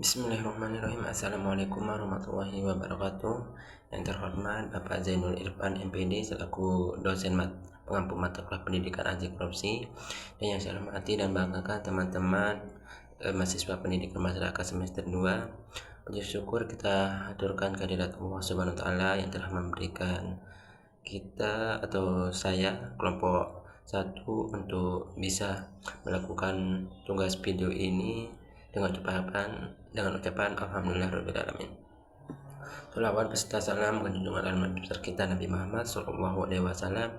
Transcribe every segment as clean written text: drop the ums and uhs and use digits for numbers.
Bismillahirrahmanirrahim. Assalamualaikum warahmatullahi wabarakatuh. Yang terhormat Bapak Zainul Irfan MPD selaku dosen pengampu mata kuliah pendidikan anti korupsi, dan yang saya hormati dan banggakan teman-teman mahasiswa pendidikan masyarakat semester 2. Puji syukur kita haturkan kehadirat Allah Subhanahu wa taala yang telah memberikan kita atau saya kelompok 1 untuk bisa melakukan tugas video ini dengan ucapan alhamdulillahirabbil alamin. Sholawat beserta salam menjunjungan alam besar kita Nabi Muhammad sallallahu alaihi wasallam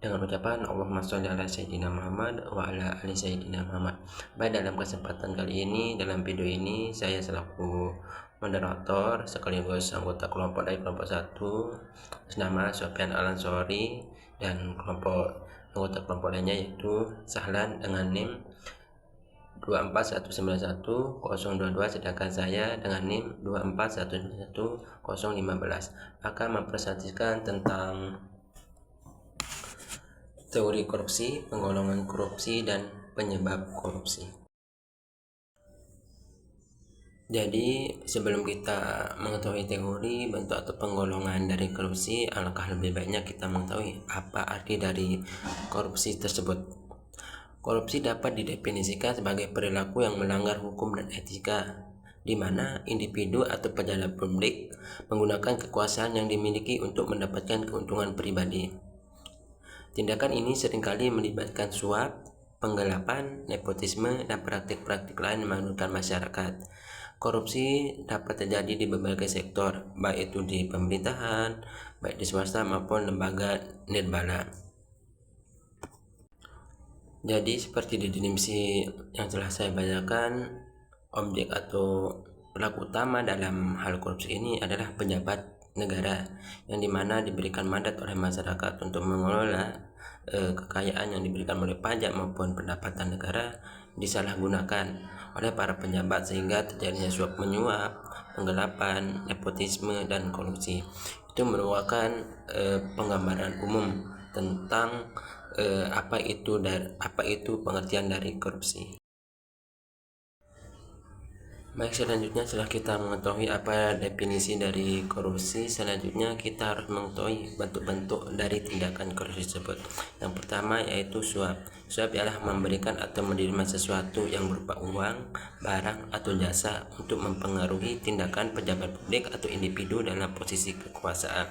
dengan ucapan Allahumma sholli ala sayyidina Muhammad wa ala ali sayyidina Muhammad. Baik, dalam kesempatan kali ini, dalam video ini saya selaku moderator sekaligus anggota kelompok dari kelompok 1 nama Sofyan Al-Ansori, dan anggota kelompok lainnya yaitu Sahlan dengan NIM 24191-022, sedangkan saya dengan NIM 24191-015 akan mempresentasikan tentang teori korupsi, penggolongan korupsi, dan penyebab korupsi. Jadi sebelum kita mengetahui teori, bentuk atau penggolongan dari korupsi, alangkah lebih baiknya kita mengetahui apa arti dari korupsi tersebut. Korupsi dapat didefinisikan sebagai perilaku yang melanggar hukum dan etika, di mana individu atau pejabat publik menggunakan kekuasaan yang dimiliki untuk mendapatkan keuntungan pribadi. Tindakan ini seringkali melibatkan suap, penggelapan, nepotisme, dan praktik-praktik lain yang merugikan masyarakat. Korupsi dapat terjadi di berbagai sektor, baik itu di pemerintahan, baik di swasta maupun lembaga nirbala. Jadi seperti di definisi yang telah saya bacakan, objek atau pelaku utama dalam hal korupsi ini adalah pejabat negara, yang dimana diberikan mandat oleh masyarakat untuk mengelola kekayaan yang diberikan oleh pajak maupun pendapatan negara disalahgunakan oleh para pejabat, sehingga terjadinya suap menyuap, penggelapan, nepotisme, dan korupsi. Itu merupakan penggambaran umum tentang apa itu pengertian dari korupsi. Baik, selanjutnya setelah kita mengetahui apa definisi dari korupsi, selanjutnya kita harus mengetahui bentuk-bentuk dari tindakan korupsi tersebut. Yang pertama yaitu suap. Suap ialah memberikan atau menerima sesuatu yang berupa uang, barang, atau jasa untuk mempengaruhi tindakan pejabat publik atau individu dalam posisi kekuasaan.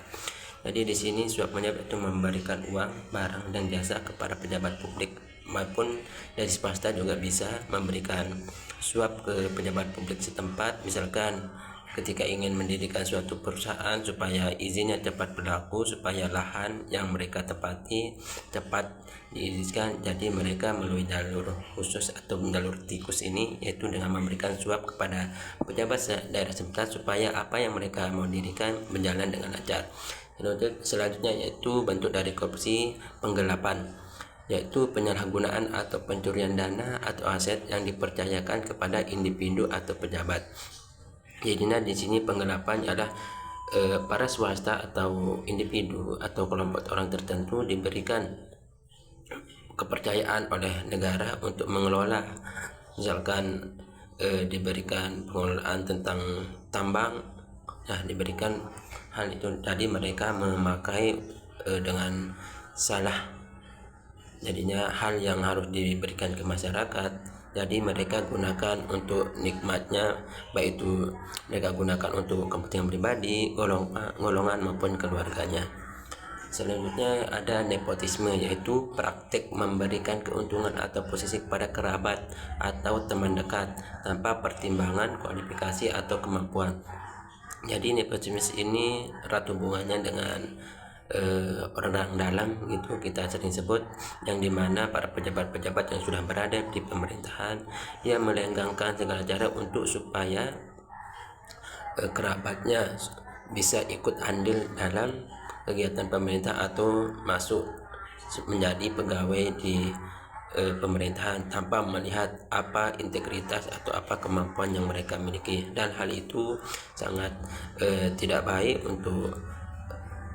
Jadi di sini suap menyebut itu memberikan uang, barang, dan jasa kepada pejabat publik maupun dari swasta juga bisa memberikan suap ke pejabat publik setempat. Misalkan ketika ingin mendirikan suatu perusahaan supaya izinnya cepat berlaku, supaya lahan yang mereka tempati cepat diizinkan, jadi mereka melalui jalur khusus atau jalur tikus ini, yaitu dengan memberikan suap kepada pejabat daerah setempat supaya apa yang mereka mau dirikan berjalan dengan lancar. Selanjutnya yaitu bentuk dari korupsi penggelapan, yaitu penyalahgunaan atau pencurian dana atau aset yang dipercayakan kepada individu atau pejabat. Jadinya di sini penggelapan adalah para swasta atau individu atau kelompok orang tertentu diberikan kepercayaan oleh negara untuk mengelola, misalkan diberikan pengelolaan tentang tambang, diberikan hal itu, tadi mereka memakai dengan salah, jadinya hal yang harus diberikan ke masyarakat, jadi mereka gunakan untuk nikmatnya, baik itu mereka gunakan untuk kepentingan pribadi, golongan maupun keluarganya. Selanjutnya ada nepotisme, yaitu praktik memberikan keuntungan atau posisi kepada kerabat atau teman dekat tanpa pertimbangan kualifikasi atau kemampuan. Jadi nepotisme ini erat hubungannya dengan orang dalam, gitu kita sering sebut, yang dimana para pejabat-pejabat yang sudah berada di pemerintahan, dia melenggangkan segala cara untuk supaya kerabatnya bisa ikut andil dalam kegiatan pemerintah atau masuk menjadi pegawai di pemerintahan tanpa melihat apa integritas atau apa kemampuan yang mereka miliki, dan hal itu sangat tidak baik untuk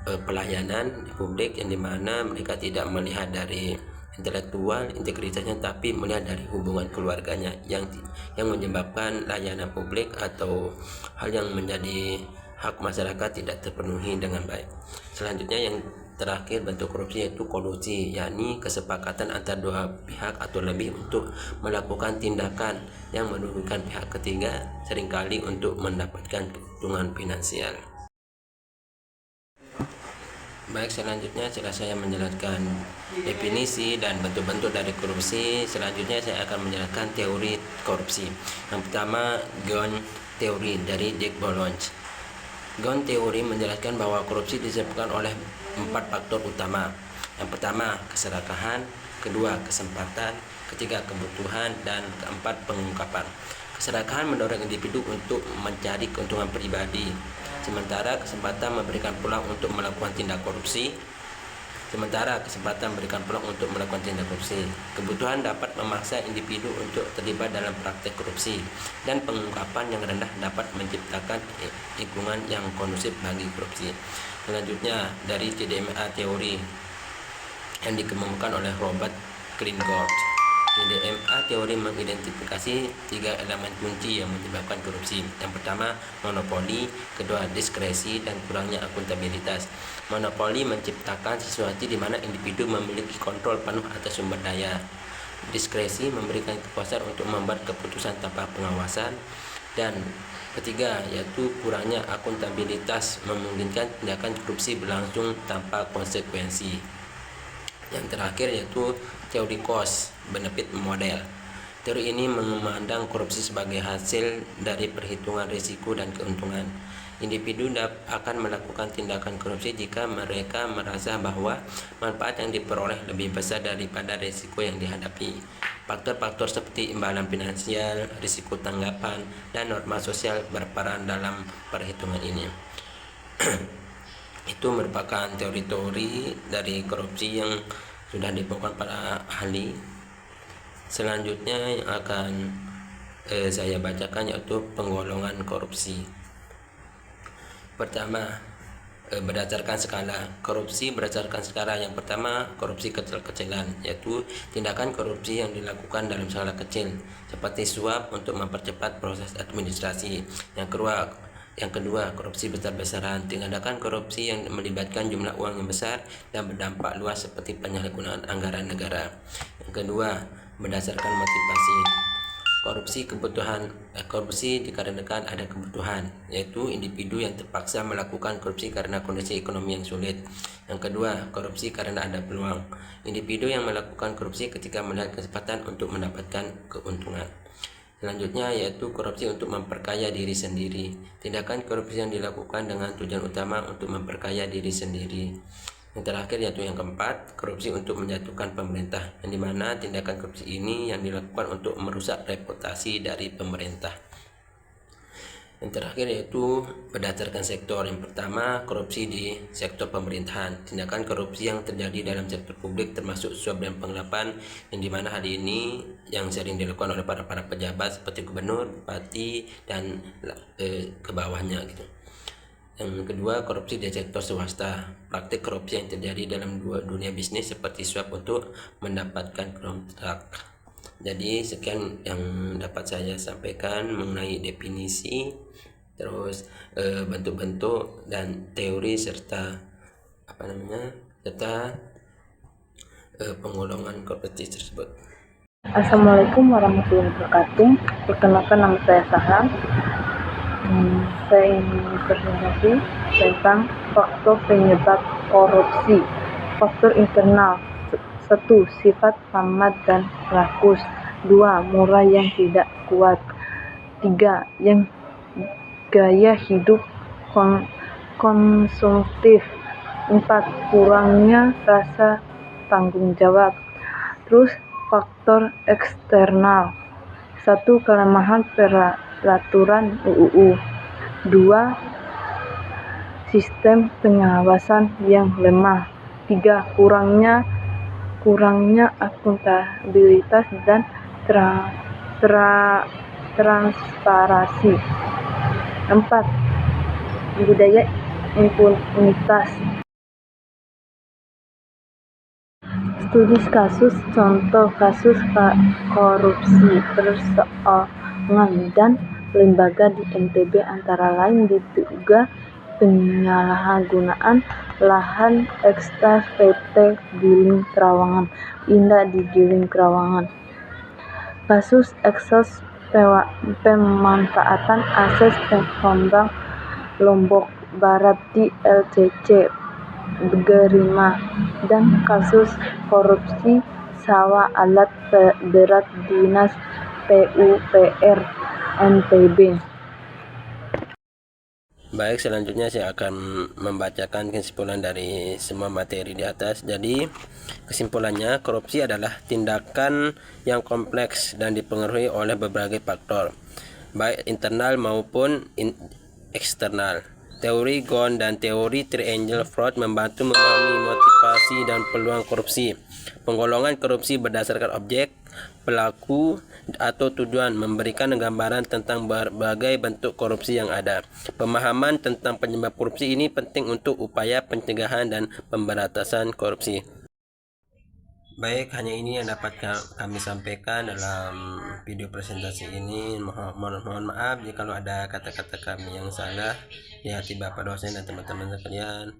pelayanan di publik, yang dimana mereka tidak melihat dari intelektual, integritasnya, tapi melihat dari hubungan keluarganya yang menyebabkan layanan publik atau hal yang menjadi hak masyarakat tidak terpenuhi dengan baik. Selanjutnya yang terakhir bentuk korupsi yaitu kolusi, yakni kesepakatan antara dua pihak atau lebih untuk melakukan tindakan yang merugikan pihak ketiga, seringkali untuk mendapatkan keuntungan finansial. Baik, selanjutnya setelah saya menjelaskan definisi dan bentuk-bentuk dari korupsi, selanjutnya saya akan menjelaskan teori korupsi. Yang pertama, Ghosn teori dari Jack Boulogne. Ghosn teori menjelaskan bahwa korupsi disebabkan oleh 4 faktor utama. Yang pertama, keserakahan, kedua, kesempatan, ketiga, kebutuhan, dan keempat, pengungkapan. Keserakahan mendorong individu untuk mencari keuntungan pribadi, sementara kesempatan memberikan peluang untuk melakukan tindak korupsi. Kebutuhan dapat memaksa individu untuk terlibat dalam praktek korupsi, dan pengungkapan yang rendah dapat menciptakan lingkungan yang kondusif bagi korupsi. Selanjutnya dari TDMA teori yang dikemukakan oleh Robert Klingort. TDMA teori mengidentifikasi 3 elemen kunci yang menyebabkan korupsi. Yang pertama, monopoli, kedua, diskresi, dan kurangnya akuntabilitas. Monopoli menciptakan sesuatu di mana individu memiliki kontrol penuh atas sumber daya. Diskresi memberikan kekuasaan untuk membuat keputusan tanpa pengawasan. Dan ketiga, yaitu kurangnya akuntabilitas memungkinkan tindakan korupsi berlangsung tanpa konsekuensi. Yang terakhir yaitu teori cost benefit model. Teori ini memandang korupsi sebagai hasil dari perhitungan risiko dan keuntungan. Individu akan melakukan tindakan korupsi jika mereka merasa bahwa manfaat yang diperoleh lebih besar daripada risiko yang dihadapi. Faktor-faktor seperti imbalan finansial, risiko tanggapan, dan norma sosial berperan dalam perhitungan ini. Itu merupakan teori-teori dari korupsi yang sudah dibawakan para ahli. Selanjutnya yang akan saya bacakan yaitu penggolongan korupsi. Pertama, berdasarkan skala korupsi. Berdasarkan skala yang pertama, korupsi kecil-kecilan, yaitu tindakan korupsi yang dilakukan dalam skala kecil seperti suap untuk mempercepat proses administrasi. Yang kedua, korupsi besar-besaran, tindakan korupsi yang melibatkan jumlah uang yang besar dan berdampak luas seperti penyalahgunaan anggaran negara. Yang kedua, berdasarkan motivasi. Korupsi dikarenakan ada kebutuhan, yaitu individu yang terpaksa melakukan korupsi karena kondisi ekonomi yang sulit. Yang kedua, korupsi karena ada peluang. Individu yang melakukan korupsi ketika melihat kesempatan untuk mendapatkan keuntungan. Selanjutnya yaitu korupsi untuk memperkaya diri sendiri. Tindakan korupsi yang dilakukan dengan tujuan utama untuk memperkaya diri sendiri. Yang terakhir yaitu yang keempat, korupsi untuk menjatuhkan pemerintah, yang dimana tindakan korupsi ini yang dilakukan untuk merusak reputasi dari pemerintah. Yang terakhir yaitu berdasarkan sektor. Yang pertama, korupsi di sektor pemerintahan. Tindakan korupsi yang terjadi dalam sektor publik termasuk suap dan penggelapan, yang dimana hal ini yang sering dilakukan oleh para pejabat seperti gubernur, bupati, dan ke bawahnya gitu. Yang kedua, korupsi di sektor swasta. Praktik korupsi yang terjadi dalam dunia bisnis seperti suap untuk mendapatkan kontrak. Jadi sekian yang dapat saya sampaikan mengenai definisi, terus bentuk-bentuk dan teori serta penggolongan korupsi tersebut. Assalamualaikum warahmatullahi wabarakatuh. Perkenalkan, nama saya Saham. Saya ingin presentasi tentang faktor penyebab korupsi. Faktor internal. 1. Sifat tamat dan rakus. 2. Moral yang tidak kuat. 3. Yang gaya hidup konsumtif. 4. Kurangnya rasa tanggung jawab. Terus faktor eksternal. 1. Kelemahan peraturan UU. 2. Sistem pengawasan yang lemah. 3. Kurangnya akuntabilitas dan transparansi. 4. Budaya impunitas. Studi kasus contoh kasus korupsi perseorangan dan lembaga di NTB antara lain diduga penyalahgunaan lahan ekstrak PT Giling Trawangan Indah di Giling Trawangan. Kasus eksos pemanfaatan aset pengembang Lombok Barat di LCC Gerima dan kasus korupsi sawah alat berat Dinas PUPR NTB. Baik, selanjutnya saya akan membacakan kesimpulan dari semua materi di atas. Jadi, kesimpulannya, korupsi adalah tindakan yang kompleks dan dipengaruhi oleh berbagai faktor, baik internal maupun eksternal. Teori Ghosn dan teori Triangle Fraud membantu memahami motivasi dan peluang korupsi. Penggolongan korupsi berdasarkan objek, pelaku, atau tujuan memberikan gambaran tentang berbagai bentuk korupsi yang ada. Pemahaman tentang penyebab korupsi ini penting untuk upaya pencegahan dan pemberantasan korupsi. Baik, hanya ini yang dapat kami sampaikan dalam video presentasi ini. Mohon maaf jika ada kata-kata kami yang salah di hati Bapak dosen dan teman-teman sekalian.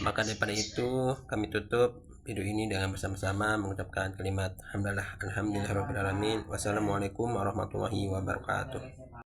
Maka daripada itu, kami tutup video ini dengan bersama-sama mengucapkan kalimat alhamdulillahirabbil alamin. Wassalamualaikum warahmatullahi wabarakatuh.